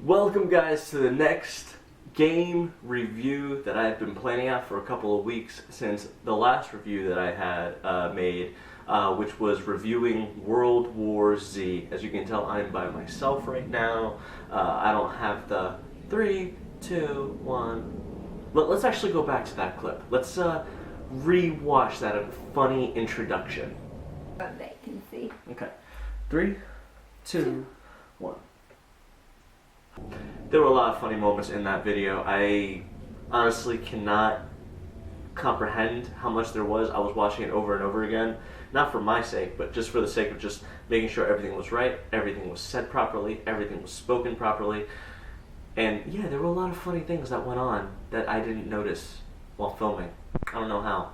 Welcome guys to the next game review that I've been planning out for a couple of weeks since the last review that I had made, which was reviewing World War Z. As you can tell, I'm by myself right now. I don't have the 3, 2, 1. But let's actually go back to that clip. Let's re-watch that funny introduction. But they can see. Okay. 3, 2, 1. There were a lot of funny moments in that video. I honestly cannot comprehend how much there was. I was watching it over and over again, not for my sake, but just for the sake of just making sure everything was right, everything was said properly, everything was spoken properly. And yeah, there were a lot of funny things that went on that I didn't notice while filming. I don't know how.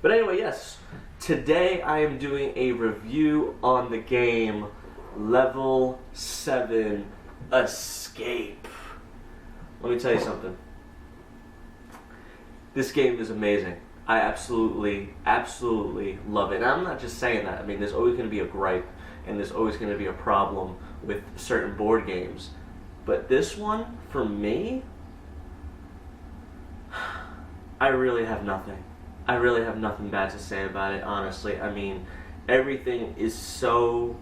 But anyway, yes, today I am doing a review on the game Level 7 Escape. Let me tell you something. This game is amazing. I absolutely love it. And I'm not just saying that. I mean, there's always going to be a gripe and there's always going to be a problem with certain board games. But this one, for me, I really have nothing. I really have nothing bad to say about it, honestly. I mean, everything is so...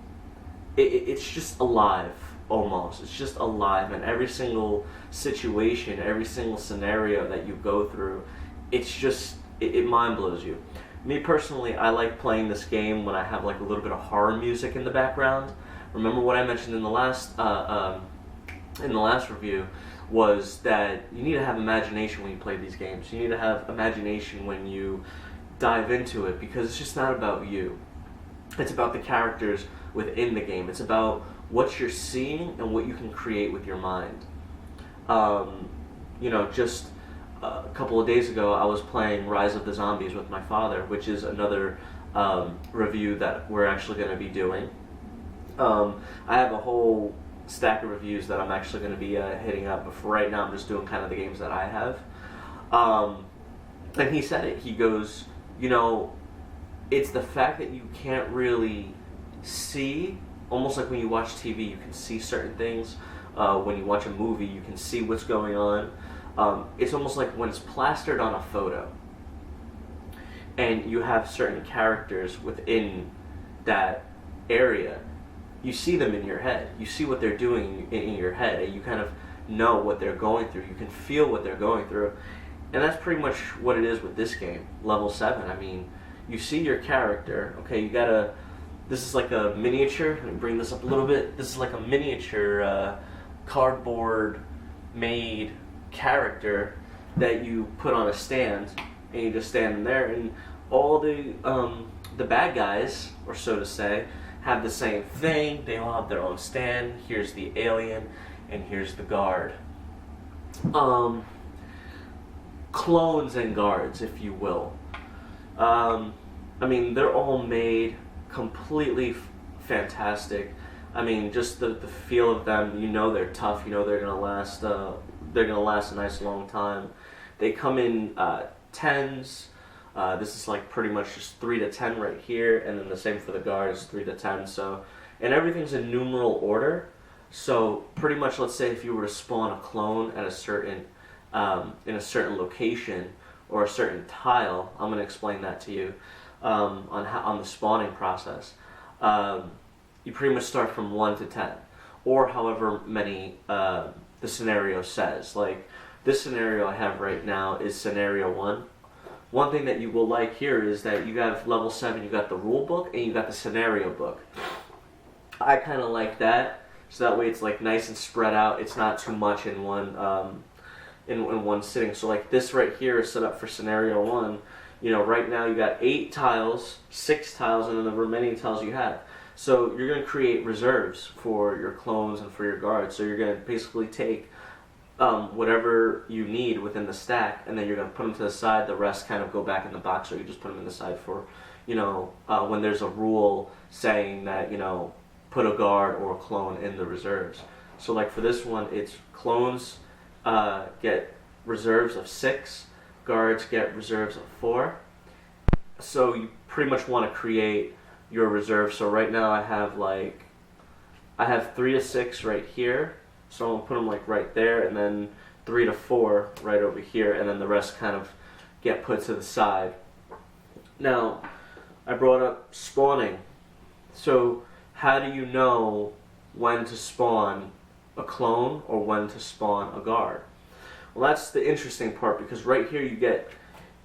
It's just alive. Almost. It's just alive, and every single situation, every single scenario that you go through, it's just, it mind blows you. Me personally, I like playing this game when I have like a little bit of horror music in the background. Remember what I mentioned in the last review was that you need to have imagination when you play these games. You need to have imagination when you dive into it, because it's just not about you. It's about the characters within the game. It's about what you're seeing and what you can create with your mind. Just a couple of days ago, I was playing Rise of the Zombies with my father, which is another review that we're actually going to be doing. I have a whole stack of reviews that I'm actually going to be hitting up, but for right now, I'm just doing kind of the games that I have. And he said it. He goes, it's the fact that you can't really see. Almost like when you watch TV, you can see certain things. When you watch a movie, you can see what's going on. It's almost like when it's plastered on a photo, and you have certain characters within that area. You see them in your head. You see what they're doing in your head, and you kind of know what they're going through. You can feel what they're going through. And that's pretty much what it is with this game, Level 7. I mean, you see your character, okay, this is like a miniature. Let me bring this up a little bit. This is like a miniature cardboard made character that you put on a stand, and you just stand there, and all the bad guys, or so to say, have the same thing. They all have their own stand. Here's the alien, and here's the guard. Clones and guards, if you will. I mean, they're all made completely fantastic. I mean, just the feel of them. They're tough. They're gonna last. They're gonna last a nice long time. They come in 10s. This is like pretty much just 3 to 10 right here, and then the same for the guards, 3 to 10. So, and everything's in numeral order. So pretty much, let's say if you were to spawn a clone at a certain in a certain location or a certain tile, I'm gonna explain that to you. On the spawning process, you pretty much start from 1 to 10, or however many the scenario says. Like this scenario I have right now is scenario 1. One thing that you will like here is that you have level 7, you got the rule book and you got the scenario book. I kind of like that, so that way it's like nice and spread out. It's not too much in one in one sitting. So like this right here is set up for scenario 1. Right now you got 8 tiles, 6 tiles, and then the remaining tiles you have. So you're going to create reserves for your clones and for your guards. So you're going to basically take whatever you need within the stack, and then you're going to put them to the side. The rest kind of go back in the box, or you just put them in the side for, when there's a rule saying that, put a guard or a clone in the reserves. So like for this one, it's clones get reserves of 6. Guards get reserves of 4. So you pretty much want to create your reserve. So right now I have 3 to 6 right here, So I'm going to put them like right there, and then 3 to 4 right over here, and then the rest kind of get put to the side. Now, I brought up spawning. So how do you know when to spawn a clone or when to spawn a guard? Well, that's the interesting part, because right here you get,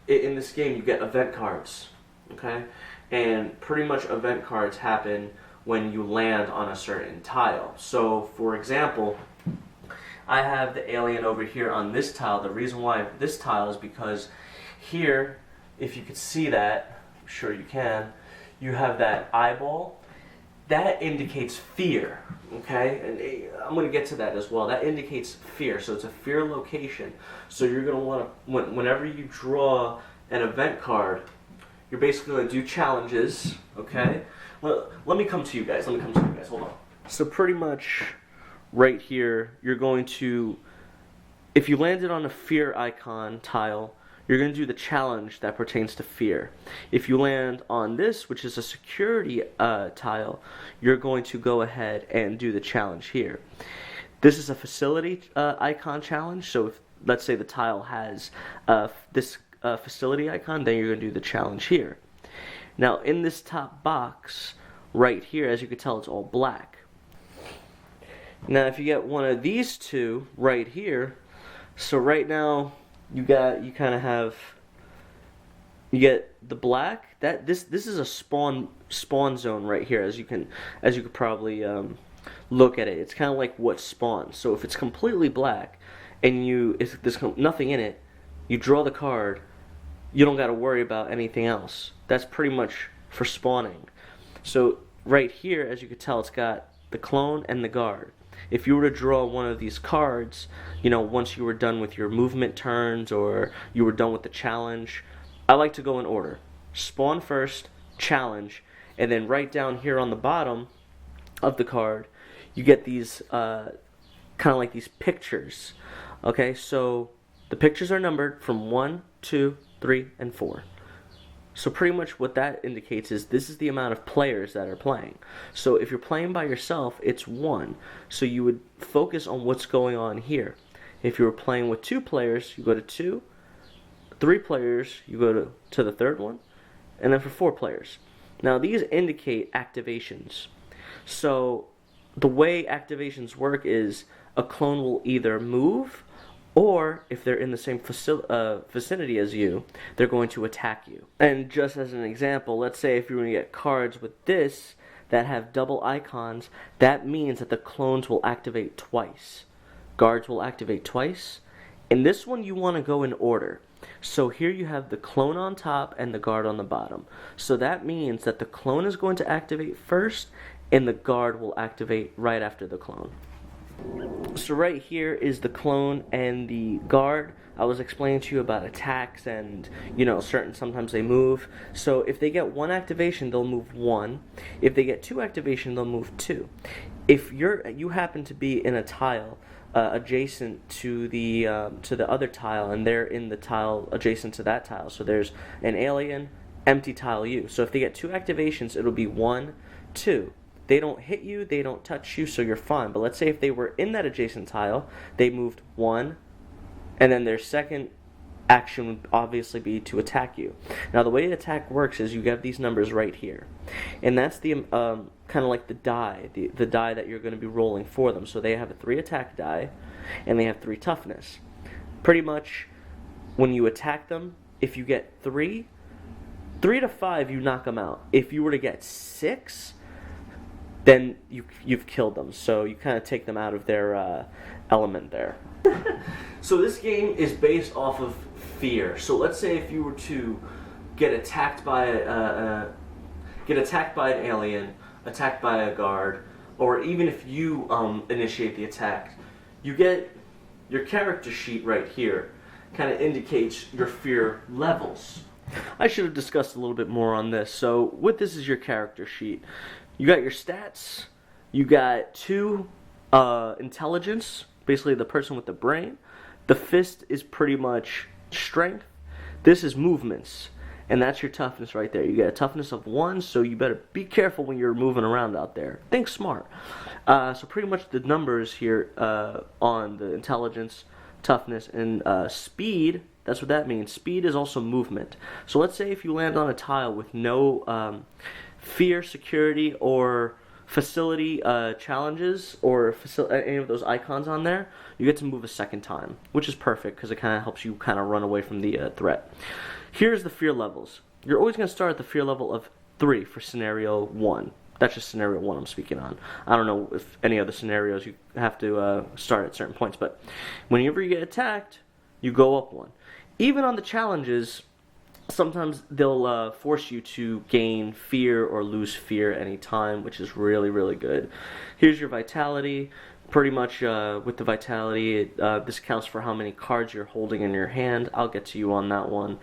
in this game you get event cards, okay? And pretty much event cards happen when you land on a certain tile. So, for example, I have the alien over here on this tile. The reason why this tile is because here, if you could see that, I'm sure you can, you have that eyeball. That indicates fear, okay? And I'm going to get to that as well. That indicates fear, so it's a fear location. So you're going to want to, whenever you draw an event card, you're basically going to do challenges, okay? Well, let me come to you guys. Hold on. So pretty much right here, you're going to, if you landed on a fear icon tile, you're going to do the challenge that pertains to fear. If you land on this, which is a security tile, you're going to go ahead and do the challenge here. This is a facility icon challenge, so if, let's say the tile has this facility icon, then you're going to do the challenge here. Now, in this top box right here, as you can tell, it's all black. Now, if you get one of these two right here, so right now, you get the black. This is a spawn zone right here, as you could probably look at it. It's kind of like what spawns. So if it's completely black and there's nothing in it, you draw the card. You don't got to worry about anything else. That's pretty much for spawning. So right here, as you can tell, it's got the clone and the guard. If you were to draw one of these cards, you know, once you were done with your movement turns or you were done with the challenge, I like to go in order. Spawn first, challenge, and then right down here on the bottom of the card, you get these kind of like these pictures. Okay, so the pictures are numbered from 1, 2, 3, and 4. So pretty much what that indicates is this is the amount of players that are playing. So if you're playing by yourself, it's 1. So you would focus on what's going on here. If you were playing with 2 players, you go to 2. 3 players, you go to the third one. And then for 4 players. Now these indicate activations. So the way activations work is a clone will either move, or if they're in the same vicinity as you, they're going to attack you. And just as an example, let's say if you're going to get cards with this that have double icons, that means that the clones will activate twice. Guards will activate twice. In this one, you want to go in order. So here you have the clone on top and the guard on the bottom. So that means that the clone is going to activate first, and the guard will activate right after the clone. So right here is the clone and the guard. I was explaining to you about attacks and, you know, sometimes they move. So if they get 1 activation, they'll move 1. If they get 2 activation, they'll move 2. If you happen to be in a tile adjacent to the other tile, and they're in the tile adjacent to that tile, so there's an alien, empty tile you. So if they get 2 activations, it'll be 1, 2. They don't hit you, they don't touch you, so you're fine. But let's say if they were in that adjacent tile, they moved 1, and then their second action would obviously be to attack you. Now the way the attack works is you have these numbers right here. And that's the kind of like the die, the die that you're going to be rolling for them. So they have a 3 attack die, and they have 3 toughness. Pretty much, when you attack them, if you get 3 to 5, you knock them out. If you were to get 6... then you've killed them, so you kind of take them out of their element there. So this game is based off of fear. So let's say if you were to get attacked by an alien, attacked by a guard, or even if you initiate the attack, you get your character sheet right here. Kind of indicates your fear levels. I should have discussed a little bit more on this. So with this is your character sheet. You got your stats, you got 2 intelligence, basically the person with the brain. The fist is pretty much strength. This is movements. And that's your toughness right there. You get a toughness of 1, so you better be careful when you're moving around out there. Think smart. So pretty much the numbers here on the intelligence, toughness, and speed, that's what that means. Speed is also movement. So let's say if you land on a tile with no fear, security, or facility challenges, or any of those icons on there, you get to move a second time, which is perfect because it kind of helps you kind of run away from the threat. Here's the fear levels. You're always going to start at the fear level of 3 for scenario 1. That's just scenario 1 I'm speaking on. I don't know if any other scenarios you have to start at certain points, but whenever you get attacked, you go up 1. Even on the challenges, sometimes they'll force you to gain fear or lose fear any time, which is really, really good. Here's your vitality. Pretty much with the vitality, this counts for how many cards you're holding in your hand. I'll get to you on that one.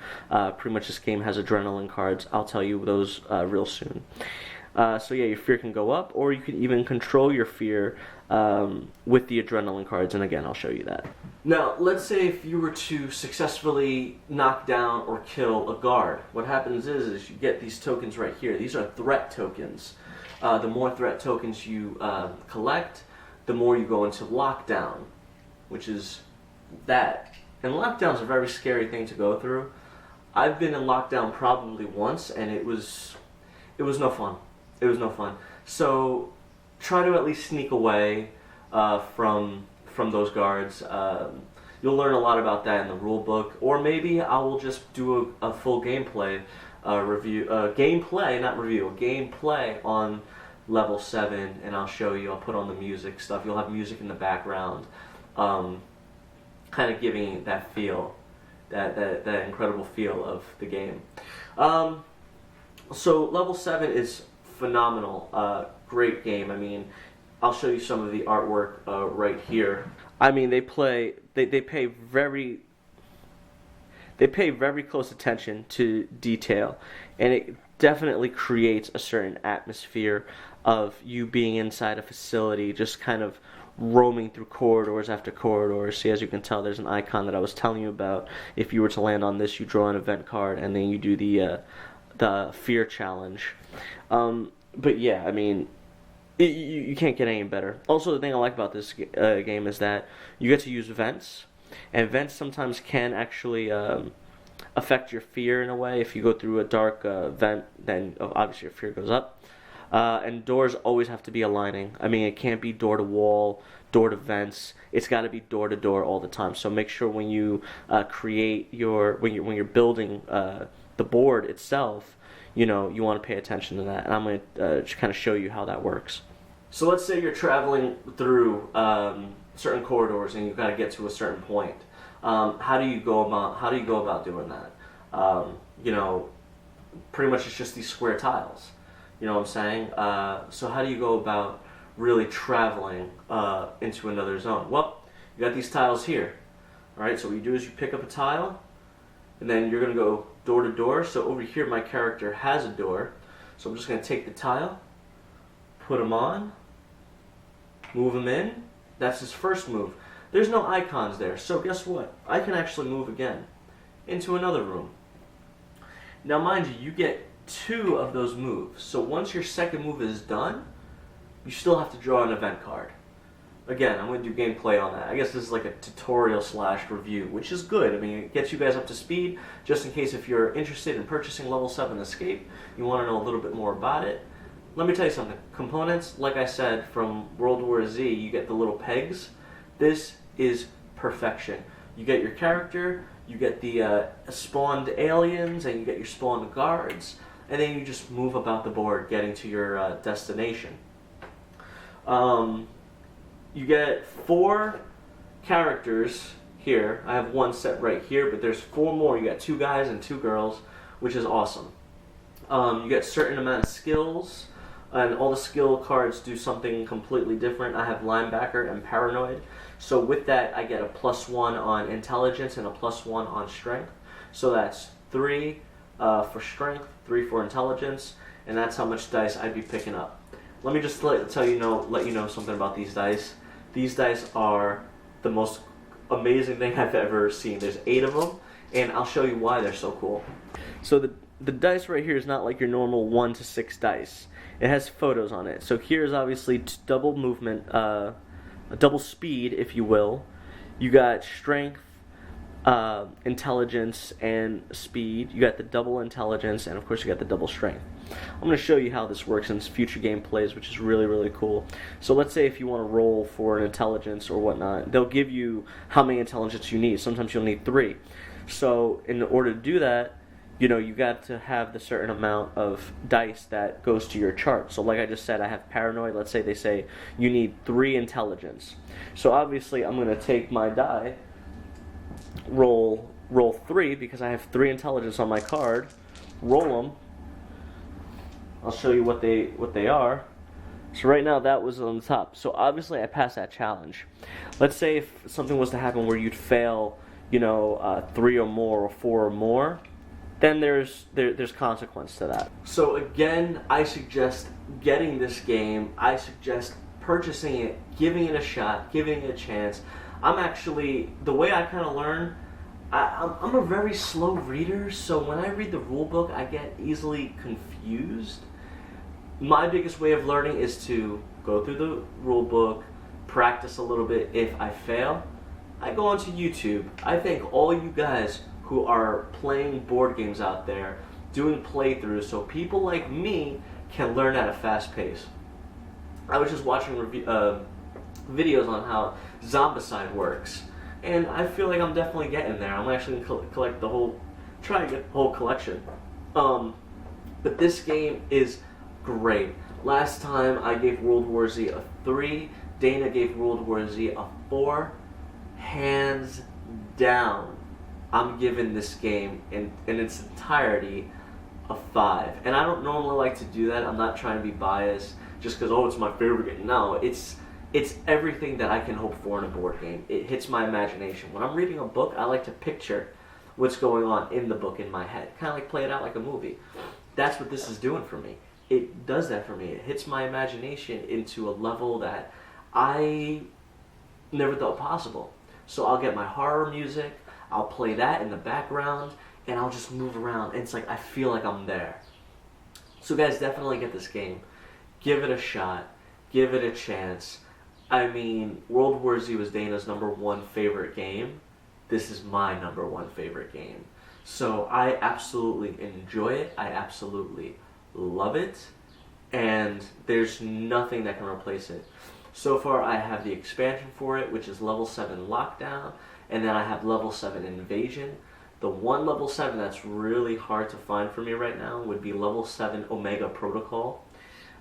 Pretty much this game has adrenaline cards. I'll tell you those real soon. So yeah, your fear can go up, or you can even control your fear with the adrenaline cards, and again, I'll show you that. Now, let's say if you were to successfully knock down or kill a guard, what happens is you get these tokens right here. These are threat tokens. The more threat tokens you collect, the more you go into lockdown, which is that. And lockdown's a very scary thing to go through. I've been in lockdown probably once, and it was no fun. It was no fun. So try to at least sneak away from those guards. You'll learn a lot about that in the rule book, or maybe I will just do a full gameplay review, gameplay, not review, a gameplay on level 7, and I'll show you. I'll put on the music stuff. You'll have music in the background, kind of giving that feel, that incredible feel of the game. So level 7 is phenomenal, great game. I mean, I'll show you some of the artwork right here. I mean, they pay very close attention to detail, and it definitely creates a certain atmosphere of you being inside a facility, just kind of roaming through corridors after corridors. See, as you can tell, there's an icon that I was telling you about. If you were to land on this, you draw an event card, and then you do the fear challenge. But yeah, I mean, you can't get any better. Also, the thing I like about this game is that you get to use vents, and vents sometimes can actually affect your fear in a way. If you go through a dark vent, then obviously your fear goes up. And doors always have to be aligning. I mean, it can't be door to wall, door to vents. It's got to be door to door all the time. So make sure when you create when you're building the board itself, you want to pay attention to that. And I'm going to kind of show you how that works. So let's say you're traveling through certain corridors and you've got to get to a certain point. How do you go about doing that? Pretty much it's just these square tiles. You know what I'm saying? So how do you go about really traveling into another zone? Well, you got these tiles here. All right. So what you do is you pick up a tile, and then you're gonna go door to door. So over here, my character has a door. So I'm just gonna take the tile, put him on, move him in. That's his first move. There's no icons there, so guess what? I can actually move again into another room. Now mind you, you get 2 of those moves. So once your second move is done, you still have to draw an event card. Again, I'm going to do gameplay on that. I guess this is like a tutorial / review, which is good. I mean, it gets you guys up to speed, just in case if you're interested in purchasing level 7 Escape, you want to know a little bit more about it. Let me tell you something. Components, like I said, from World War Z, you get the little pegs. This is perfection. You get your character, you get the spawned aliens, and you get your spawned guards, and then you just move about the board getting to your destination. You get 4 characters here. I have 1 set right here, but there's 4 more. You got 2 guys and 2 girls, which is awesome. You get a certain amount of skills, and all the skill cards do something completely different. I have linebacker and paranoid. So with that, I get a +1 on intelligence and a +1 on strength. So that's 3 for strength, 3 for intelligence, and that's how much dice I'd be picking up. Let me just let you know something about these dice. These dice are the most amazing thing I've ever seen. There's 8 of them, and I'll show you why they're so cool. So the dice right here is not like your normal 1 to 6 dice. It has photos on it. So here's obviously double movement, a double speed, if you will. You got strength, intelligence, and speed. You got the double intelligence, and of course you got the double strength. I'm going to show you how this works in future gameplays, which is really, really cool. So let's say if you want to roll for an intelligence or whatnot, they'll give you how many intelligence you need. Sometimes you'll need 3. So in order to do that, you know, you got to have the certain amount of dice that goes to your chart. So like I just said, I have paranoid. Let's say they say you need 3 intelligence. So obviously I'm going to take my die, roll 3 because I have 3 intelligence on my card, roll them. I'll show you what they are. So right now that was on the top. So obviously I passed that challenge. Let's say if something was to happen where you'd fail, you know, 3 or more or 4 or more, then there's consequence to that. So again, I suggest getting this game. I suggest purchasing it, giving it a shot, giving it a chance. I'm actually, the way I kind of learn, I'm a very slow reader, so when I read the rule book, I get easily confused. My biggest way of learning is to go through the rule book, practice a little bit. If I fail, I go onto YouTube. I thank all you guys who are playing board games out there, doing playthroughs, so people like me can learn at a fast pace. I was just watching videos on how Zombicide works, and I feel like I'm definitely getting there. I'm actually going to collect try to get the whole collection. But this game is great. Last time I gave World War Z a 3, Dana gave World War Z a 4. Hands down, I'm giving this game in its entirety a 5. And I don't normally like to do that. I'm not trying to be biased just because, oh, it's my favorite game. No, it's everything that I can hope for in a board game. It hits my imagination. When I'm reading a book, I like to picture what's going on in the book in my head. Kind of like play it out like a movie. That's what this is doing for me. It does that for me. It hits my imagination into a level that I never thought possible. So I'll get my horror music, I'll play that in the background, and I'll just move around. And it's like I feel like I'm there. So guys, definitely get this game. Give it a shot. Give it a chance. I mean, World War Z was Dana's #1 favorite game. This is my #1 favorite game. So I absolutely enjoy it. I absolutely love it. And there's nothing that can replace it. So far, I have the expansion for it, which is level 7 Lockdown, and then I have level 7 Invasion. The one level 7 that's really hard to find for me right now would be level 7 Omega Protocol.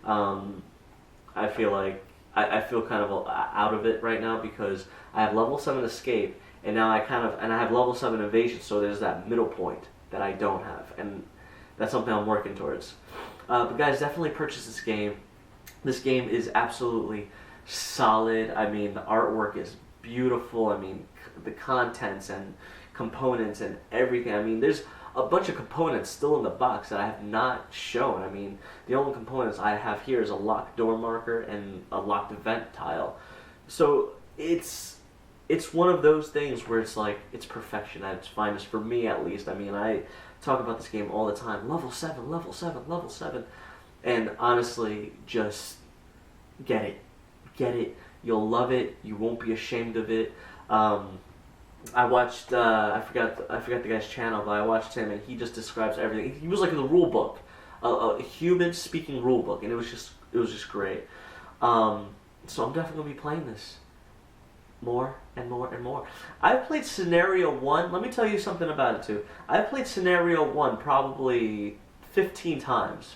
I feel like I feel kind of out of it right now because I have level 7 Escape, and now I have level 7 Invasion, so there's that middle point that I don't have, and that's something I'm working towards. But guys, definitely purchase this game. This game is absolutely solid. I mean, the artwork is beautiful. I mean, the contents and components and everything. I mean, there's a bunch of components still in the box that I have not shown. I mean, the only components I have here is a locked door marker and a locked vent tile. So it's one of those things where it's like, it's perfection at its finest, for me at least. I mean, I talk about this game all the time. Level 7, level 7, level 7. And honestly, just get it. Get it. You'll love it. You won't be ashamed of it. I watched, I forgot the guy's channel, but I watched him, and he just describes everything. He was like in the rule book, a human speaking rule book, and it was just great. So I'm definitely gonna be playing this more and more and more. I've played Scenario 1. Let me tell you something about it too. I've played Scenario 1 probably 15 times,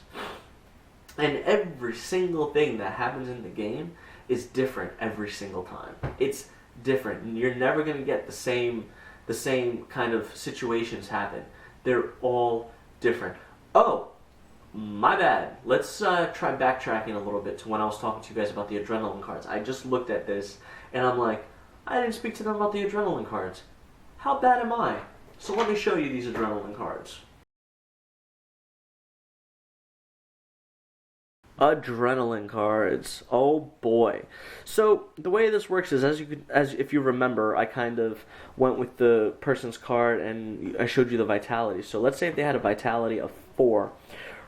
and every single thing that happens in the game is different every single time. It's different. You're never going to get the same kind of situations happen. They're all different. Oh, my bad. Let's try backtracking a little bit to when I was talking to you guys about the adrenaline cards. I just looked at this and I'm like, I didn't speak to them about the adrenaline cards. How bad am I? So let me show you these adrenaline cards. Adrenaline cards. Oh boy. So the way this works is, as if you remember, I kind of went with the person's card and I showed you the vitality. So let's say if they had a vitality of 4,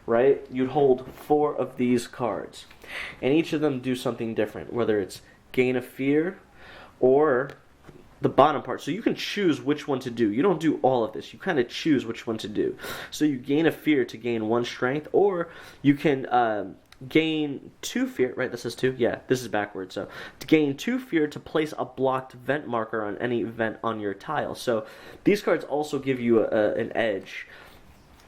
right? You'd hold 4 of these cards, and each of them do something different, whether it's gain a fear or the bottom part. So you can choose which one to do. You don't do all of this. You kind of choose which one to do. So you gain a fear to gain 1 strength, or you can gain 2 fear. Right, this is 2. Yeah, this is backwards. So to gain 2 fear to place a blocked vent marker on any vent on your tile. So these cards also give you an edge.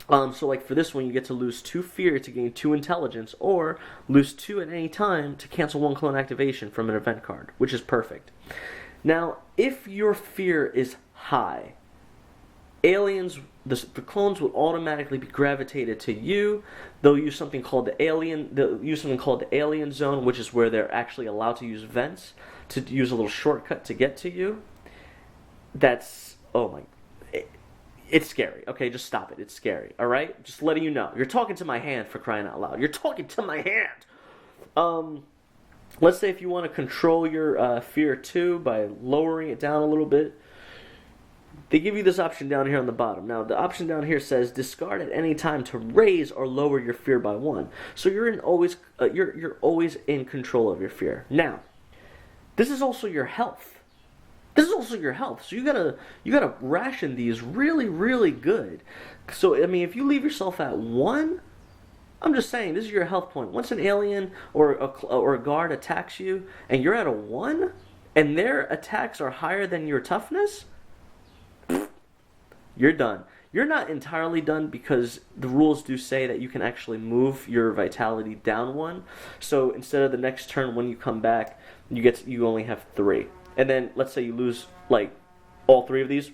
So like for this one, you get to lose 2 fear to gain 2 intelligence, or lose 2 at any time to cancel 1 clone activation from an event card, which is perfect. Now, if your fear is high, aliens, the clones will automatically be gravitated to you. They'll use something called the alien zone, which is where they're actually allowed to use vents to use a little shortcut to get to you. That's, oh my, it's scary. Okay, just stop it. It's scary. All right, just letting you know. You're talking to my hand, for crying out loud. You're talking to my hand. Let's say if you want to control your fear 2 by lowering it down a little bit, they give you this option down here on the bottom. Now, the option down here says discard at any time to raise or lower your fear by 1. So you're always in control of your fear. Now, this is also your health. This is also your health. So you gotta ration these really, really good. So I mean, if you leave yourself at 1. I'm just saying, this is your health point. Once an alien or a guard attacks you, and you're at a 1, and their attacks are higher than your toughness, you're done. You're not entirely done, because the rules do say that you can actually move your vitality down 1. So instead of the next turn when you come back, you only have 3. And then let's say you lose like all 3 of these,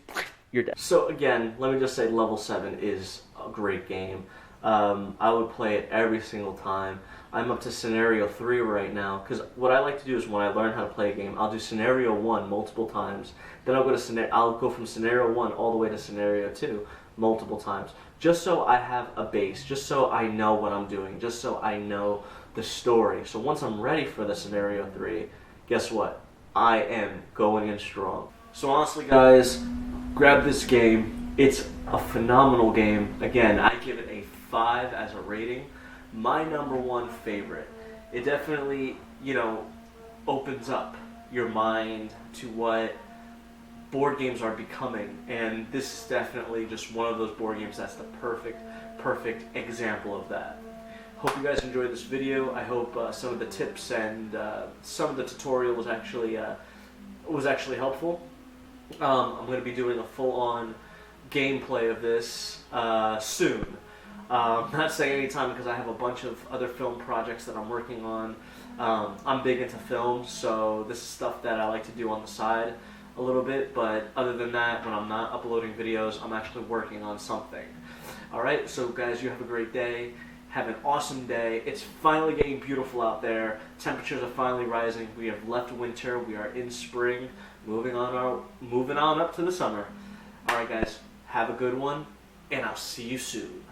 you're dead. So again, let me just say, level 7 is a great game. I would play it every single time. I'm up to scenario 3 right now, because what I like to do is when I learn how to play a game, I'll do scenario 1 multiple times. Then I'll go from scenario 1 all the way to scenario 2 multiple times, just so I have a base, just so I know what I'm doing, just so I know the story. So once I'm ready for the scenario 3, guess what? I am going in strong. So honestly, guys, grab this game. It's a phenomenal game. Again, I give it a 5 as a rating. My #1 favorite. It definitely, opens up your mind to what board games are becoming, and this is definitely just one of those board games that's the perfect example of that. Hope you guys enjoyed this video. I hope some of the tips and some of the tutorial was actually helpful. I'm going to be doing a full-on gameplay of this soon. Not saying anytime, because I have a bunch of other film projects that I'm working on. I'm big into film, so this is stuff that I like to do on the side a little bit, but other than that, when I'm not uploading videos, I'm actually working on something. Alright, so guys, you have a great day. Have an awesome day. It's finally getting beautiful out there. Temperatures are finally rising. We have left winter. We are in spring. Moving on up to the summer. Alright guys, have a good one, and I'll see you soon.